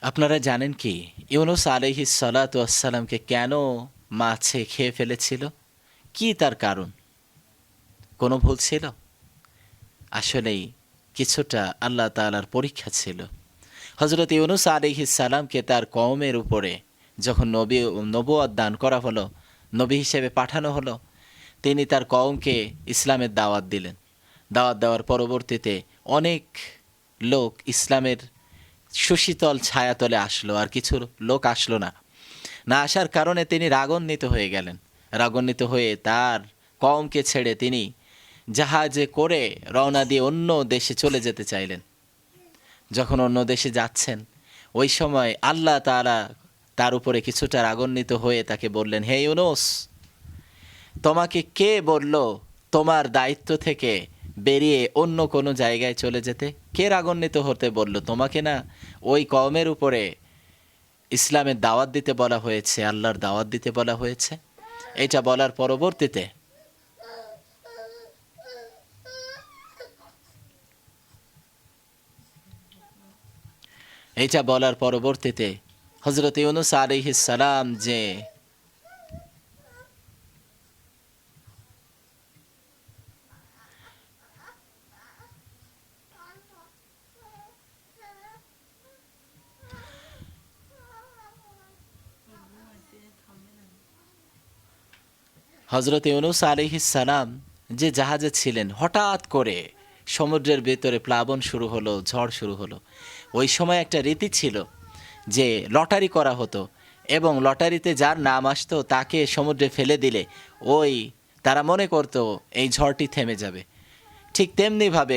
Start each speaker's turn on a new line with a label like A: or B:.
A: আপনারা জানেন কি ইউনুস আলাইহিস সালাতু ওয়াসসালামকে কেন মাছে খেয়ে ফেলেছিল? কি তার কারণ? কোনো ভুল ছিল? আসলেই কিছুটা আল্লাহ তাআলার পরীক্ষা ছিল। হযরত ইউনুস আলাইহিস সালামকে তার কওমের উপরে যখন নবুয়ত দান করা হলো, নবী হিসেবে পাঠানো হলো, তিনি তার কওমকে ইসলামের দাওয়াত দিলেন। দাওয়াত দেওয়ার পরবর্তীতে অনেক লোক ইসলামের সুশীতল ছায়াতলে আসলো, আর কিছু লোক আসলো না। না আসার কারণে তিনি রাগান্বিত হয়ে গেলেন। রাগান্বিত হয়ে তার কওমকে ছেড়ে তিনি জাহাজে করে রওনা দিয়ে অন্য দেশে চলে যেতে চাইলেন। যখন অন্য দেশে যাচ্ছেন, ওই সময় আল্লাহ তাআলা তার উপরে কিছুটা রাগান্বিত হয়ে তাকে বললেন, হে ইউনুস, তোমাকে কে বলল তোমার দায়িত্ব থেকে বেরিয়ে অন্য কোনো জায়গায় চলে যেতে? কে রাগান্বিত হতে বলল তোমাকে? না, ওই কওমের উপরে ইসলামের দাওয়াত দিতে বলা হয়েছে, আল্লাহর দাওয়াত দিতে বলা হয়েছে। এটা বলার পরবর্তীতে হযরত ইউনুস আলাইহিস সালাম যে হযরত ইউনুস আলাইহিস সালাম যে জাহাজে ছিলেন, হঠাৎ করে সমুদ্রের ভেতরে প্লাবন শুরু হলো, ঝড় শুরু হলো। ওই সময় একটা রীতি ছিল যে লটারি করা হতো, এবং লটারিতে যার নাম আসতো তাকে সমুদ্রে ফেলে দিলে ওই তারা মনে করতো এই ঝড়টি থেমে যাবে। ঠিক তেমনিভাবে